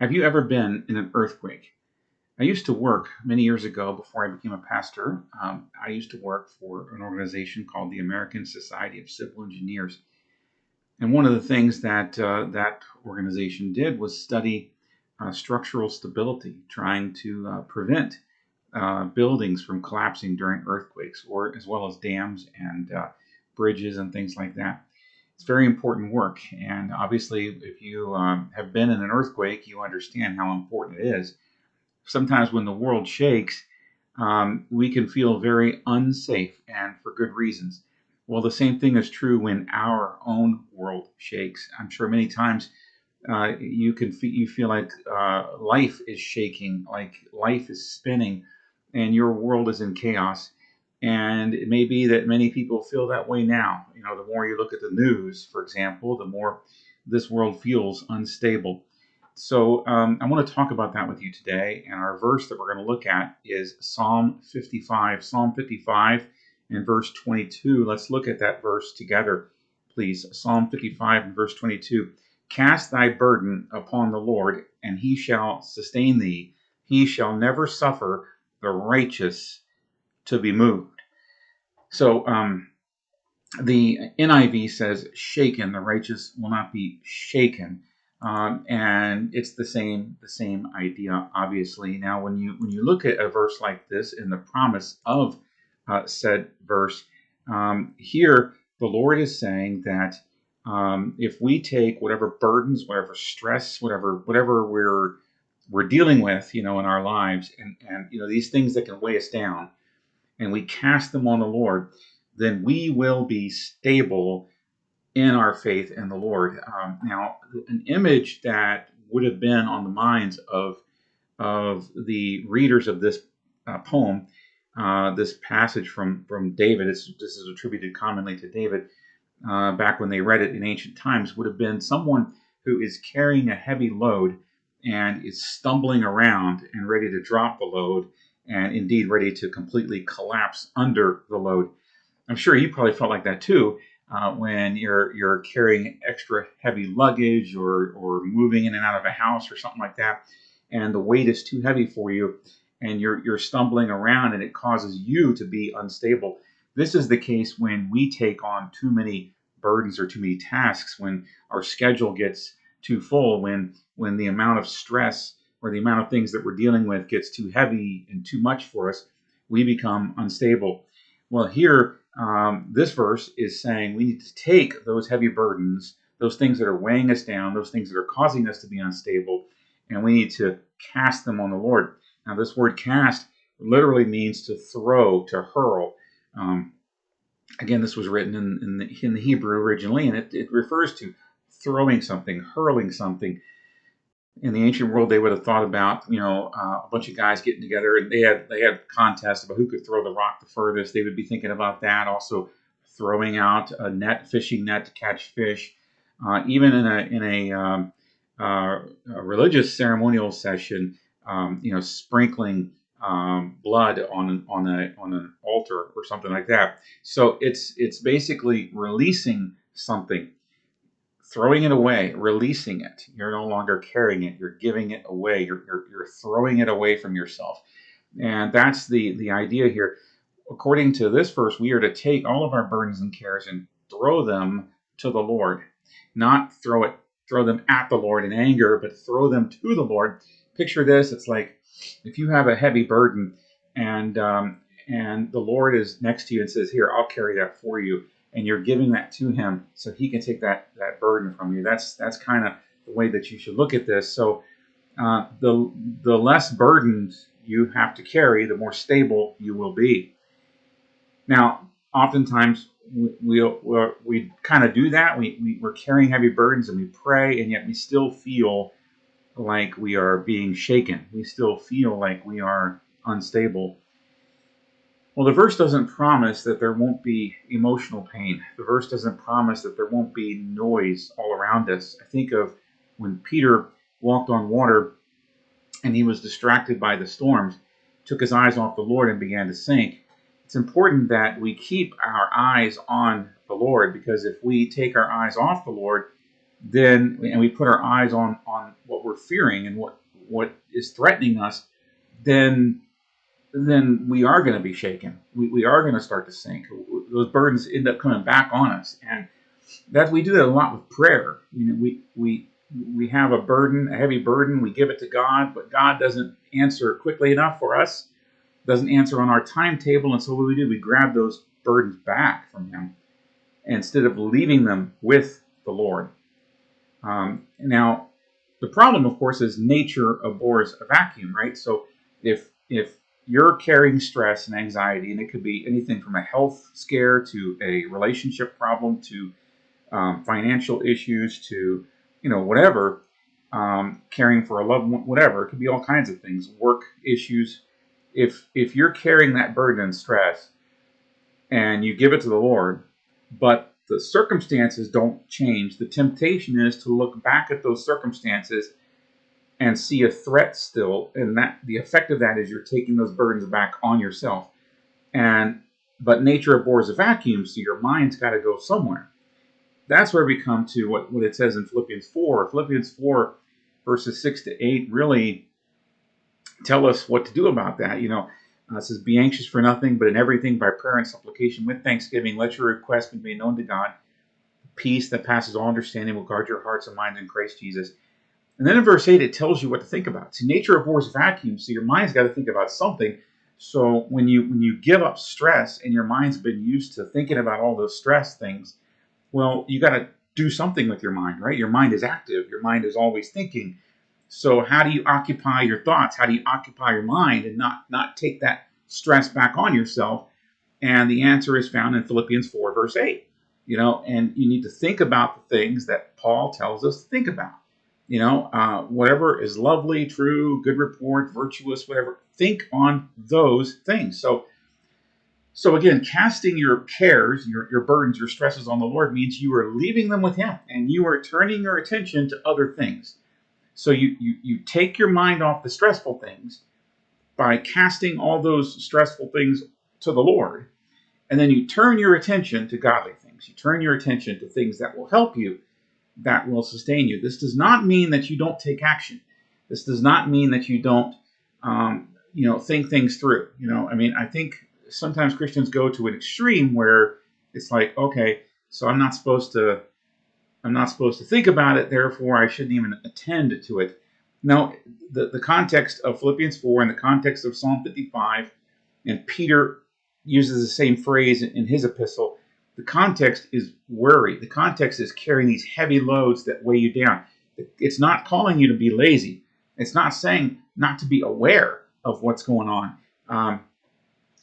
Have you ever been in an earthquake? I used to work many years ago before I became a pastor. I used to work for an organization called the American Society of Civil Engineers. And one of the things that that organization did was study structural stability, trying to prevent buildings from collapsing during earthquakes, or as well as dams and bridges and things like that. It's very important work, and obviously, if you have been in an earthquake, you understand how important it is. Sometimes when the world shakes, we can feel very unsafe, and for good reasons. Well, the same thing is true when our own world shakes. I'm sure many times you feel like life is shaking, like life is spinning, and your world is in chaos. And it may be that many people feel that way now. You know, the more you look at the news, for example, the more this world feels unstable. So I want to talk about that with you today. And our verse that we're going to look at is Psalm 55. Psalm 55 and verse 22. Let's look at that verse together, please. Psalm 55 and verse 22. Cast thy burden upon the Lord, and he shall sustain thee. He shall never suffer the righteous to be moved. So the NIV says shaken. The righteous will not be shaken. And it's the same idea, obviously. Now, when you look at a verse like this in the promise of said verse, here the Lord is saying that if we take whatever burdens, whatever stress, whatever we're dealing with, in our lives, and these things that can weigh us down, and we cast them on the Lord, then we will be stable in our faith in the Lord. Now, an image that would have been on the minds of the readers of this poem, this passage from David, this is attributed commonly to David, back when they read it in ancient times, would have been someone who is carrying a heavy load and is stumbling around and ready to drop the load, and indeed ready to completely collapse under the load. I'm sure you probably felt like that too, when you're carrying extra heavy luggage, or moving in and out of a house or something like that, and the weight is too heavy for you, and you're stumbling around, and it causes you to be unstable. This is the case when we take on too many burdens or too many tasks, when our schedule gets too full, when the amount of stress or the amount of things that we're dealing with gets too heavy and too much for us, we become unstable. Well, here, this verse is saying we need to take those heavy burdens, those things that are weighing us down, those things that are causing us to be unstable, and we need to cast them on the Lord. Now, this word cast literally means to throw, to hurl. Again, this was written in the Hebrew originally, and it refers to throwing something, hurling something. In the ancient world, they would have thought about, a bunch of guys getting together, and they had contests about who could throw the rock the furthest. They would be thinking about that. Also, throwing out a fishing net to catch fish. Even in a religious ceremonial session, sprinkling blood on an altar or something like that. So it's basically releasing something, throwing it away, releasing it. You're no longer carrying it. You're giving it away. You're throwing it away from yourself. And that's the idea here. According to this verse, we are to take all of our burdens and cares and throw them to the Lord. Not throw them at the Lord in anger, but throw them to the Lord. Picture this. It's like if you have a heavy burden, and the Lord is next to you and says, "Here, I'll carry that for you." And you're giving that to him so he can take that burden from you. That's kind of the way that you should look at this. So the less burdens you have to carry, the more stable you will be. Now, oftentimes we kind of do that. We're carrying heavy burdens and we pray, and yet we still feel like we are being shaken. We still feel like we are unstable. Well, the verse doesn't promise that there won't be emotional pain. The verse doesn't promise that there won't be noise all around us. I think of when Peter walked on water and he was distracted by the storms, took his eyes off the Lord and began to sink. It's important that we keep our eyes on the Lord, because if we take our eyes off the Lord, then, and we put our eyes on what we're fearing and what is threatening us, then we are going to be shaken. We are going to start to sink. Those burdens end up coming back on us, and that we do that a lot with prayer. We have a burden, a heavy burden. We give it to God, but God doesn't answer quickly enough for us. Doesn't answer on our timetable, and so what do? We grab those burdens back from Him instead of leaving them with the Lord. Now, the problem, of course, is nature abhors a vacuum, right? So if you're carrying stress and anxiety, and it could be anything from a health scare to a relationship problem to financial issues to whatever, caring for a loved one, whatever, it could be all kinds of things, work issues. If you're carrying that burden and stress and you give it to the Lord, but the circumstances don't change, the temptation is to look back at those circumstances and see a threat still, and that the effect of that is you're taking those burdens back on yourself. But nature abhors a vacuum, so your mind's got to go somewhere. That's where we come to what it says in Philippians 4. Philippians 4, verses 6 to 8, really tell us what to do about that. It says, "Be anxious for nothing, but in everything by prayer and supplication with thanksgiving, let your requests be made known to God. Peace that passes all understanding will guard your hearts and minds in Christ Jesus." And then in verse 8, it tells you what to think about. See, nature abhors vacuum, so your mind's got to think about something. So when you give up stress and your mind's been used to thinking about all those stress things, well, you got to do something with your mind, right? Your mind is active. Your mind is always thinking. So how do you occupy your thoughts? How do you occupy your mind and not take that stress back on yourself? And the answer is found in Philippians 4, verse 8. And you need to think about the things that Paul tells us to think about. Whatever is lovely, true, good report, virtuous, whatever, think on those things. So again, casting your cares, your burdens, your stresses on the Lord means you are leaving them with Him, and you are turning your attention to other things. So you take your mind off the stressful things by casting all those stressful things to the Lord, and then you turn your attention to godly things. You turn your attention to things that will help you, that will sustain you. This does not mean that you don't take action. This does not mean that you don't, think things through. I think sometimes Christians go to an extreme where it's like, okay, so I'm not supposed to think about it, therefore I shouldn't even attend to it. No, the context of Philippians 4 and the context of Psalm 55, and Peter uses the same phrase in his epistle. The context is worry. The context is carrying these heavy loads that weigh you down. It's not calling you to be lazy. It's not saying not to be aware of what's going on.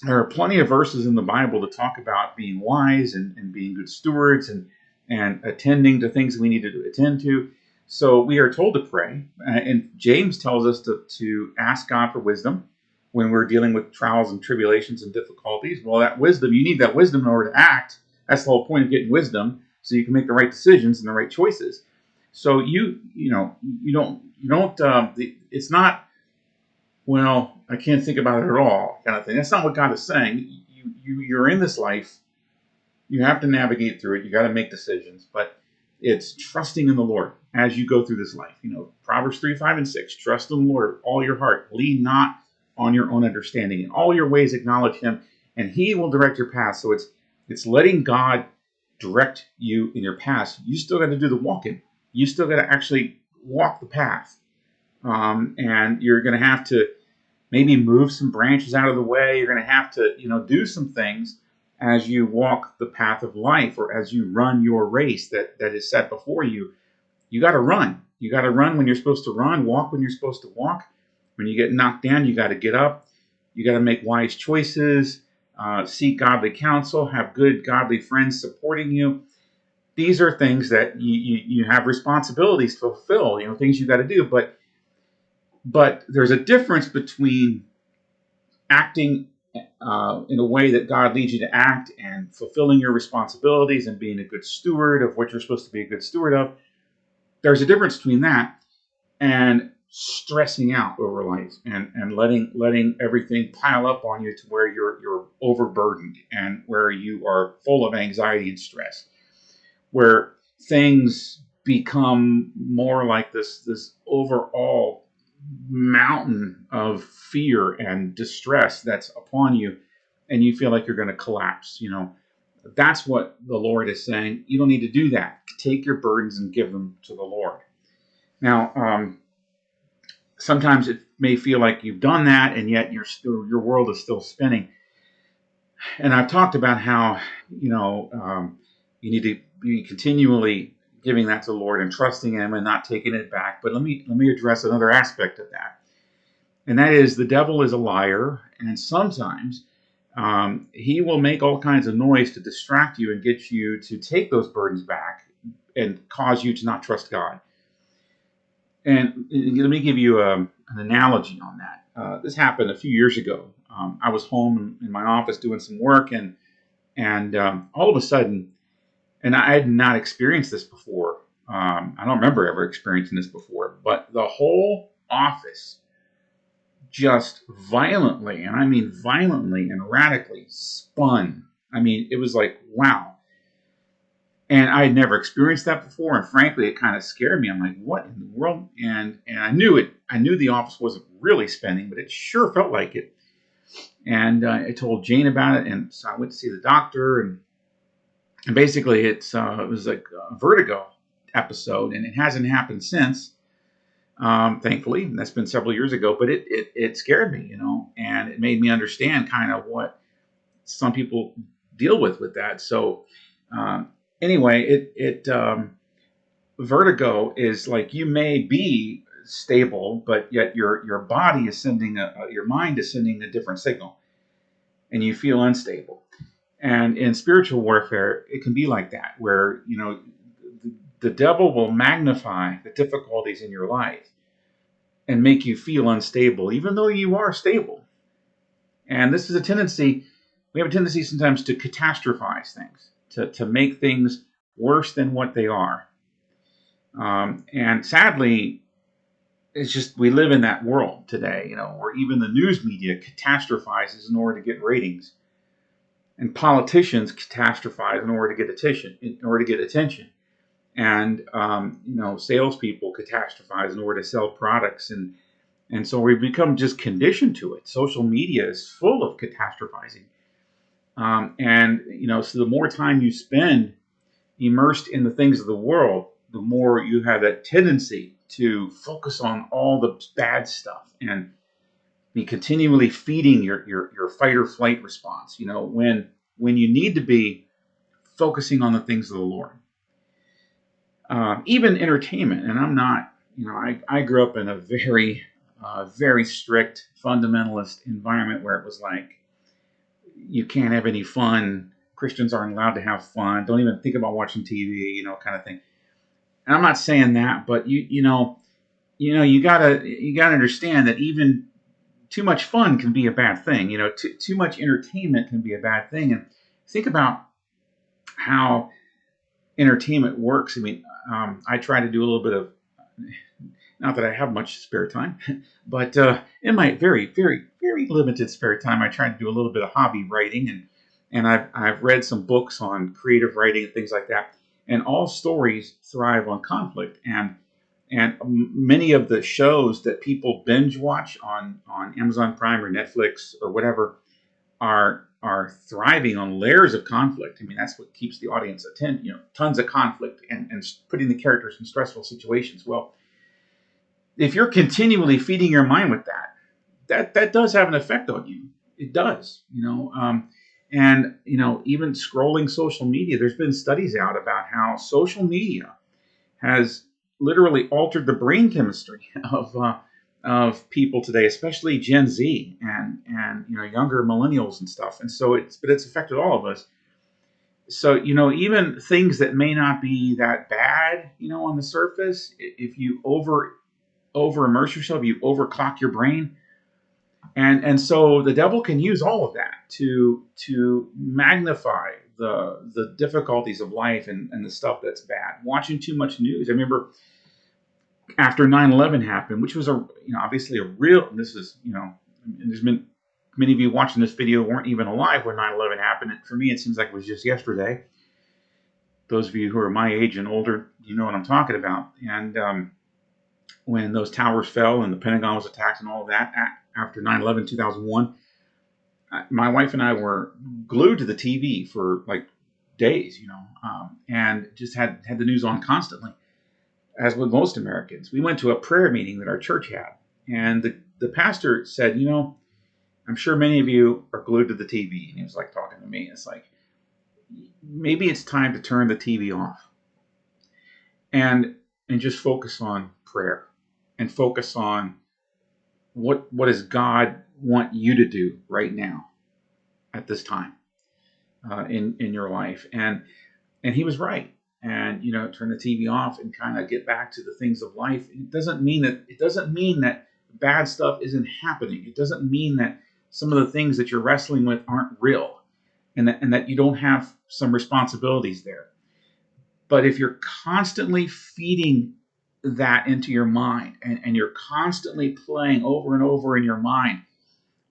There are plenty of verses in the Bible to talk about being wise and being good stewards and attending to things we need to attend to. So we are told to pray. And James tells us to ask God for wisdom when we're dealing with trials and tribulations and difficulties. Well, that wisdom, you need that wisdom in order to act. That's the whole point of getting wisdom, so you can make the right decisions and the right choices. So you don't. It's not, well, I can't think about it at all kind of thing. That's not what God is saying. You're in this life. You have to navigate through it. You got to make decisions, but it's trusting in the Lord as you go through this life. Proverbs 3, 5, and 6. Trust in the Lord with all your heart. Lean not on your own understanding. In all your ways acknowledge Him, and He will direct your path. So it's letting God direct you in your path. You still got to do the walking. You still got to actually walk the path. And you're going to have to maybe move some branches out of the way. You're going to have to, do some things as you walk the path of life, or as you run your race that is set before you. You got to run. You got to run when you're supposed to run, walk when you're supposed to walk. When you get knocked down, you got to get up. You got to make wise choices, seek godly counsel, have good godly friends supporting you. These are things that you have responsibilities to fulfill, things you got to do. But there's a difference between acting in a way that God leads you to act and fulfilling your responsibilities and being a good steward of what you're supposed to be a good steward of. There's a difference between that and stressing out over life and letting everything pile up on you to where you're overburdened and where you are full of anxiety and stress, where things become more like this overall mountain of fear and distress that's upon you, and you feel like you're going to collapse. That's what the Lord is saying. You don't need to do that. Take your burdens and give them to the Lord. Now, sometimes it may feel like you've done that, and yet your world is still spinning. And I've talked about how you need to be continually giving that to the Lord and trusting Him and not taking it back. But let me address another aspect of that, and that is the devil is a liar, and sometimes he will make all kinds of noise to distract you and get you to take those burdens back and cause you to not trust God. And let me give you an analogy on that. This happened a few years ago. I was home in my office doing some work, and all of a sudden, and I had not experienced this before. I don't remember ever experiencing this before, but the whole office just violently, and I mean violently and radically, spun. I mean, it was like, wow. And I had never experienced that before, and frankly, it kind of scared me. I'm like, what in the world? And I knew it. I knew the office wasn't really spinning, but it sure felt like it. And I told Jane about it, and so I went to see the doctor, and basically it was like a vertigo episode, and it hasn't happened since, thankfully. And that's been several years ago, but it scared me, and it made me understand kind of what some people deal with that. So anyway, vertigo is like you may be stable, but yet your body is sending your mind is sending a different signal, and you feel unstable. And in spiritual warfare, it can be like that, where the devil will magnify the difficulties in your life and make you feel unstable, even though you are stable. And this is a tendency. We have a tendency sometimes to catastrophize things, to make things worse than what they are. And sadly, it's just we live in that world today, where even the news media catastrophizes in order to get ratings, and politicians catastrophize in order to get attention, and salespeople catastrophize in order to sell products, and so we've become just conditioned to it. Social media is full of catastrophizing, so the more time you spend immersed in the things of the world, the more you have that tendency to focus on all the bad stuff and be continually feeding your fight or flight response, when you need to be focusing on the things of the Lord. Even entertainment, and I'm not, I grew up in a very, very strict fundamentalist environment where it was like, you can't have any fun. Christians aren't allowed to have fun. Don't even think about watching TV, kind of thing. And I'm not saying that, but you gotta understand that even too much fun can be a bad thing. Too much entertainment can be a bad thing. And think about how entertainment works. I mean, I try to do a little bit of, not that I have much spare time, but in my very, very, very limited spare time, I try to do a little bit of hobby writing, and I've read some books on creative writing and things like that. And all stories thrive on conflict, and many of the shows that people binge watch on Amazon Prime or Netflix or whatever are thriving on layers of conflict. I mean, that's what keeps the audience attentive. Tons of conflict and putting the characters in stressful situations. Well, if you're continually feeding your mind with that does have an effect on you. It does, and even scrolling social media. There's been studies out about how social media has literally altered the brain chemistry of people today, especially Gen Z and younger millennials and stuff. And so it's affected all of us. So even things that may not be that bad, on the surface, if you over immerse yourself, you overclock your brain. And so the devil can use all of that to magnify the difficulties of life and the stuff that's bad. Watching too much news. I remember after 9/11 happened, which was obviously a real. This is and there's been many of you watching this video weren't even alive when 9/11 happened. And for me, it seems like it was just yesterday. Those of you who are my age and older, you know what I'm talking about. And when those towers fell and the Pentagon was attacked and all of that after 9/11, 2001, my wife and I were glued to the TV for like days, and just had the news on constantly, as with most Americans. We went to a prayer meeting that our church had, and the pastor said, I'm sure many of you are glued to the TV. And he was like talking to me. It's like, maybe it's time to turn the TV off and just focus on prayer and focus on what does God want you to do right now at this time in your life. And he was right. And turn the TV off and kind of get back to the things of life. It doesn't mean that bad stuff isn't happening. It doesn't mean that some of the things that you're wrestling with aren't real, and that you don't have some responsibilities there. But if you're constantly feeding that into your mind, and you're constantly playing over and over in your mind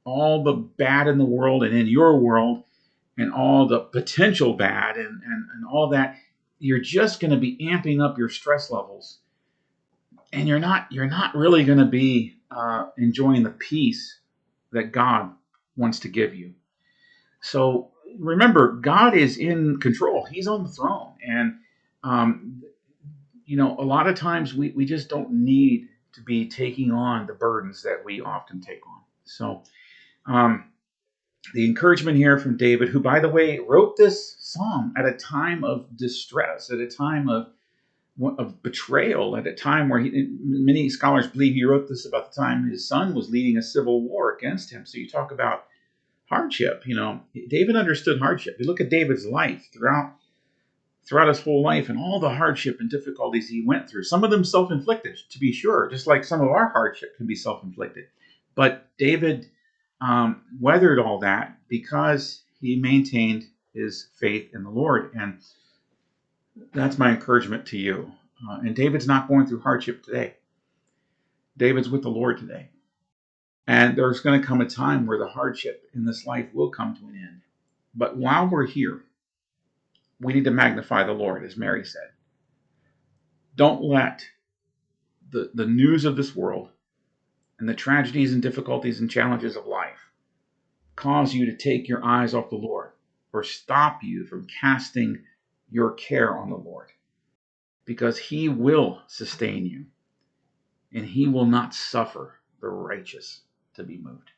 all the bad in the world and in your world, and all the potential bad and all that, you're just going to be amping up your stress levels, and you're not really going to be enjoying the peace that God wants to give you. So remember, God is in control. He's on the throne. And a lot of times we just don't need to be taking on the burdens that we often take on. So the encouragement here from David, who, by the way, wrote this psalm at a time of distress, at a time of betrayal, at a time where many scholars believe he wrote this about the time his son was leading a civil war against him. So you talk about hardship. David understood hardship. You look at David's life throughout his whole life and all the hardship and difficulties he went through. Some of them self-inflicted, to be sure, just like some of our hardship can be self-inflicted. But David weathered all that because he maintained his faith in the Lord. And that's my encouragement to you. And David's not going through hardship today. David's with the Lord today. And there's going to come a time where the hardship in this life will come to an end. But while we're here, we need to magnify the Lord, as Mary said. Don't let the news of this world and the tragedies and difficulties and challenges of life cause you to take your eyes off the Lord, or stop you from casting your care on the Lord, because he will sustain you, and he will not suffer the righteous to be moved.